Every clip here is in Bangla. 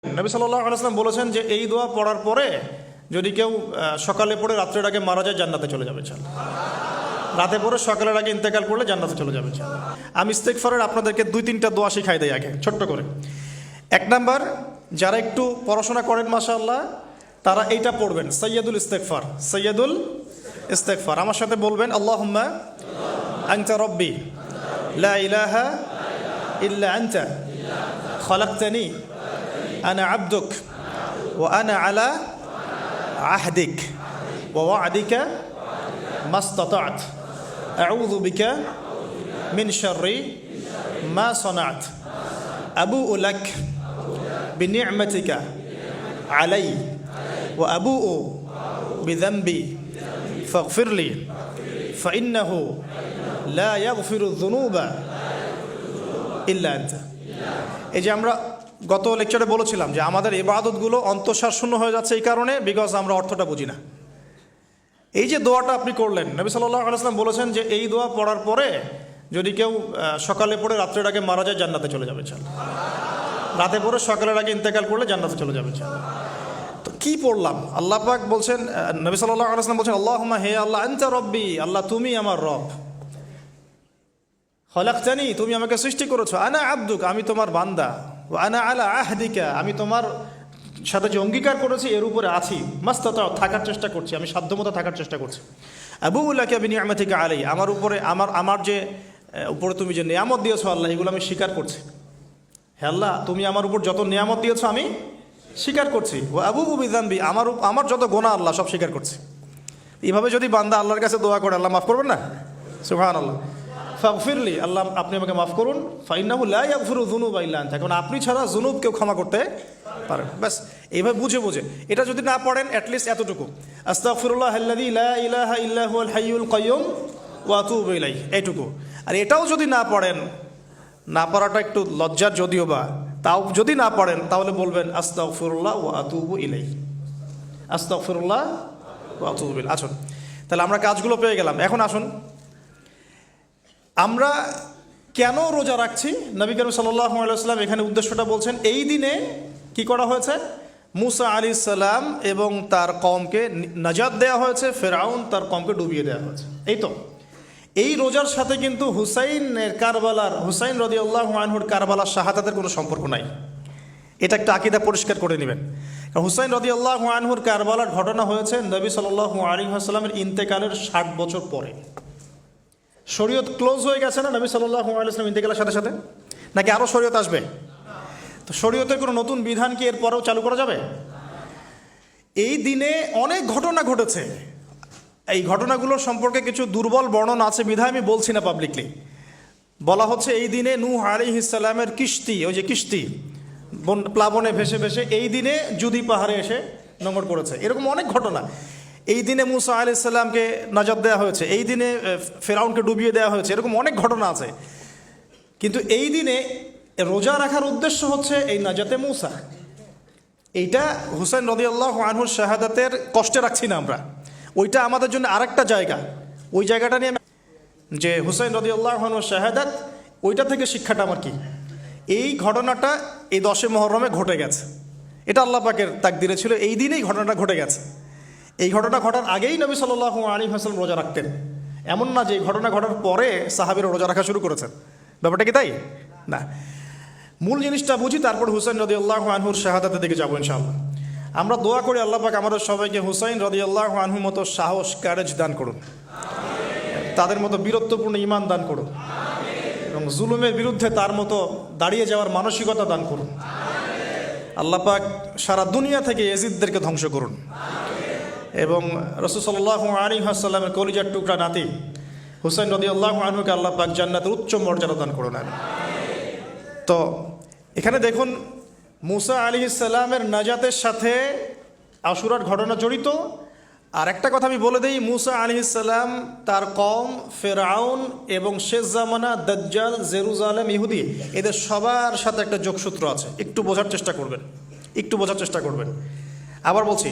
নবী সাল্লাল্লাহু আলাইহি ওয়াসাল্লাম বলেছেন যে এই দোয়া পড়ার পরে যদি কেউ সকালে পড়ে রাত্রের আগে মারা যায় জান্নাতে চলে যাবে ইনশাআল্লাহ। রাতে পড়ে সকালের আগে ইন্তেকাল করলে জান্নাতে চলে যাবে ইনশাআল্লাহ। আমি ইস্তেগফারের আপনাদেরকে 2-3টা দোয়া শিখাই দেই আগে ছোট্ট করে। এক নাম্বার, যারা একটু পড়াশোনা করেন মাশাআল্লাহ তারা এইটা পড়বেন, সাইয়্যিদুল ইস্তেগফার। সাইয়্যিদুল ইস্তেগফার আমার সাথে বলবেন, আল্লাহুম্মা আনতা রাব্বি লা ইলাহা ইল্লা আনতা খালাকতানি আনা আবদুক ওয়া আনা আলা আহদিক ওয়া ওয়া'দিকা মাস্তাতা'ত আউযু বিকা মিন শাররি মা সানা'ত আবু'ু লাক বিনি'মাতিকা আলাই ওয়া আবু'ু বিযানবি ফাগফিরলি ফাইন্নাহু লা ইয়াগফিরুয যুনুবা ইল্লা আনতা। এই যে আমরা গত লেকচারে বলেছিলাম যে আমাদের ইবাদতগুলো অন্তঃসার শূন্য হয়ে যাচ্ছে এই কারণে, বিকজ আমরা অর্থটা বুঝি না। এই যে দোয়াটা আপনি করলেন, নবী সাল্লাল্লাহু আলাইহি ওয়াসাল্লাম বলেছেন যে এই দোয়া পড়ার পরে যদি কেউ সকালে পড়ে রাত্রের আগে মারা যায় জান্নাতে চলে যাবে ইনশাআল্লাহ। রাতে পড়ে সকালের আগে ইন্তেকাল করলে জান্নাতে চলে যাবে ইনশাআল্লাহ। তো কি পড়লাম? আল্লাহ পাক বলছেন, নবী সাল্লাল্লাহু আলাইহি ওয়াসাল্লাম বলছেন, আল্লাহুম্মা হে আল্লাহ আনতা রব্বি, আল্লাহ তুমি আমার রব, খলাকতানি তুমি আমাকে সৃষ্টি করেছো, আনা আবদুক আমি তোমার বান্দা, ওয়া আনা আলা আহদিকা আমি তোমার সাথে যে অঙ্গীকার করেছি এর উপরে আছি, মাস্তাতা থাকার চেষ্টা করছি, আমি সাধ্যমতো থাকার চেষ্টা করছি। আবু'ু লাকা বিনি'মাতিকা আলাই আমার উপরে আমার যে উপরে তুমি যে নিয়ামত দিয়েছো আল্লাহ, এগুলো আমি স্বীকার করছি। হে আল্লাহ তুমি আমার উপর যত নিয়ামত দিয়েছো আমি স্বীকার করছি। ওয়া আবু'ু বিযানবি আমার যত গুনাহ আল্লাহ সব স্বীকার করছি। এইভাবে যদি বান্দা আল্লাহর কাছে দোয়া করে, আল্লাহ মাফ করবেন না? সুবহানাল্লাহ। ফাগফিরলি আল্লাহ আপনি আমাকে মাফ করুন, ফাইন্নাহু লা ইয়াগফিরু যুনুবা ইল্লা আনতা কারণ আপনি ছাড়া যুনুব কেউ ক্ষমা করতে পারেন। ব্যাস এইভাবে বুঝে বুঝে এটা যদি না পড়েন অ্যাটলিস্ট এতটুকু, আস্তাগফিরুল্লাহাল্লাযী লা ইলাহা ইল্লা হুয়াল হাইয়ুল কাইয়্যুম ওয়া আতুবু ইলাইহি, এইটুকু। আর এটাও যদি না পড়েন, না পড়াটা একটু লজ্জার যদিও বা, তাও যদি না পড়েন তাহলে বলবেন আস্তাগফিরুল্লাহ ওয়া আতুবু ইলাইহি, আস্তাগফিরুল্লাহ ওয়া আতুবু ইলাইহি। আসুন তাহলে আমরা কাজগুলো পেয়ে গেলাম। এখন আসুন আমরা কেন রোজা রাখছি। নবী করিম সাল্লাল্লাহু আলাইহি ওয়াসাল্লাম এখানে উদ্দেশ্যটা বলছেন। এই দিনে কি করা হয়েছে? মুসা আলাইহিস সালাম এবং তার কওমকে নাজাত দেওয়া হয়েছে, ফেরাউন তার কওমকে ডুবিয়ে দেওয়া হয়েছে। এই তো এই রোজার সাথে কিন্তু হুসাইন রাদিয়াল্লাহু আনহুর কারবালার শাহাদাতের কোনো সম্পর্ক নাই। এটা একটা আকীদা পরিষ্কার করে নেবেন। কারণ হুসাইন রাদিয়াল্লাহু আনহুর কারবালার ঘটনা হয়েছে নবী সাল্লাল্লাহু আলাইহি ওয়াসাল্লামের ইন্তেকালের 60 বছর পরে। শরীয়ত ক্লোজ হয়ে গেছে না নবী সাল্লাল্লাহু আলাইহি ওয়াসাল্লাম ইন্তেকালের সাথে সাথে, নাকি আরও শরীয়ত আসবে? তো শরীয়তের কোনো নতুন বিধান কি এরপরেও চালু করা যাবে? এই দিনে অনেক ঘটনা ঘটেছে। এই ঘটনাগুলোর সম্পর্কে কিছু দুর্বল বর্ণনা আছে বিধায় আমি বলছি না পাবলিকলি। বলা হচ্ছে এই দিনে নূহ আলাইহিস সালামের কিস্তি, ওই যে কিস্তি প্লাবনে ভেসে ভেসে এই দিনে জুদি পাহাড়ে এসে নোঙর করেছে, এরকম অনেক ঘটনা। এই দিনে মুসা আলাইহিস সালামকে নাজাত দেওয়া হয়েছে, এই দিনে ফেরাউনকে ডুবিয়ে দেওয়া হয়েছে, এরকম অনেক ঘটনা আছে। কিন্তু এই দিনে রোজা রাখার উদ্দেশ্য হচ্ছে এই নাজাতে মুসা। এইটা হুসাইন রাদিয়াল্লাহু আনহুর শাহাদাতের কষ্টে রাখছি না আমরা, ওইটা আমাদের জন্য আরেকটা জায়গা। ওই জায়গাটা নিয়ে যে হুসাইন রাদিয়াল্লাহু আনহুর শাহাদাত, ওইটা থেকে শিক্ষাটা আমার কি? এই ঘটনাটা এই 10 মুহররমে ঘটে গেছে, এটা আল্লাহ পাকের তাকদিরে ছিল, এই দিনেই ঘটনাটা ঘটে গেছে। এই ঘটনা ঘটার আগেই নবী সাল্লাল্লাহু আলাইহি ওয়াসাল্লাম রোজা রাখতেন। এমন না যে এই ঘটনা ঘটার পরে সাহাবীরা রোজা রাখা শুরু করেছেন, ব্যাপারটা কি তাই না? মূল জিনিসটা বুঝি, তারপর হুসাইন রাদিয়াল্লাহু আনহুর শাহাদাতের দিকে যাবো ইনশাআল্লাহ। আমরা দোয়া করি আল্লাহ পাক আমাদের সবাইকে হুসাইন রাদিয়াল্লাহু আনহুর মতো সাহস, কারেজ দান করুন, তাদের মতো বীরত্বপূর্ণ ঈমান দান করুন, এবং জুলুমের বিরুদ্ধে তার মতো দাঁড়িয়ে যাওয়ার মানসিকতা দান করুন। আল্লাহ পাক সারা দুনিয়া থেকে ইয়াজিদদেরকে ধ্বংস করুন, এবং রাসূল সাল্লাল্লাহু আলাইহি ওয়াসাল্লামের কলিজার টুকরা নাতি হুসাইন রাদিয়াল্লাহু আনহুকে আল্লাহ পাক জান্নাতের উচ্চ মর্যাদা দান করুন। তো এখানে দেখুন মুসা আলাইহিস সালামের নাজাতের সাথে আশুরার ঘটনা জড়িত। আর একটা কথা আমি বলে দিই, মুসা আলাইহিস সালাম, তার কওম, ফেরাউন এবং শেষ জামানা দাজ্জাল, জেরুজালেম, ইহুদি, এদের সবার সাথে একটা যোগসূত্র আছে। একটু বোঝার চেষ্টা করবেন। আবার বলছি,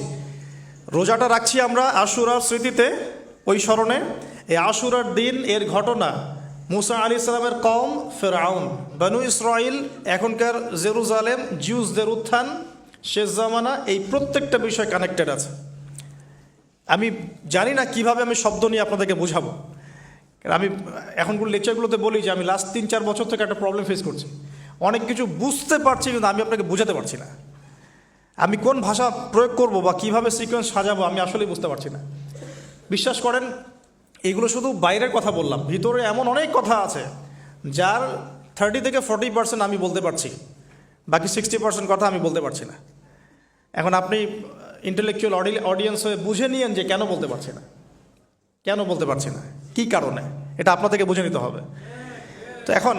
রোজাটা রাখছি আমরা আশুরার স্মৃতিতে, ওই স্মরণে। এই আশুরার দিন এর ঘটনা মুসা আলাইহিস সালামের কওম, ফেরাউন, বনু ইসরাইল, এখনকার জেরুজালেম, জিউসদের উত্থান, শেষ জামানা, এই প্রত্যেকটা বিষয় কানেক্টেড আছে। আমি জানি না কিভাবে আমি শব্দ নিয়ে আপনাদেরকে বোঝাবো। কারণ আমি এখনগুলো লেকচারগুলোতে বলি যে আমি লাস্ট 3-4 বছর থেকে একটা প্রবলেম ফেস করছি। অনেক কিছু বুঝতে পারছি কিন্তু আমি আপনাকে বোঝাতে পারছি না। আমি কোন ভাষা প্রয়োগ করব বা কিভাবে সিকোয়েন্স সাজাবো আমি আসলেই বুঝতে পারছি না। বিশ্বাস করেন, এগুলো শুধু বাইরের কথা বললাম, ভিতরে এমন অনেক কথা আছে যার 30 থেকে 40% আমি বলতে পারছি, বাকি 60% কথা আমি বলতে পারছি না। এখন আপনি ইন্টেলেকচুয়াল অডিয়েন্স হয়ে বুঝে নিয়েন যে কেন বলতে পারছি না, কেন বলতে পারছি না, কী কারণে, এটা আপনাদেরকে বুঝে নিতে হবে। তো এখন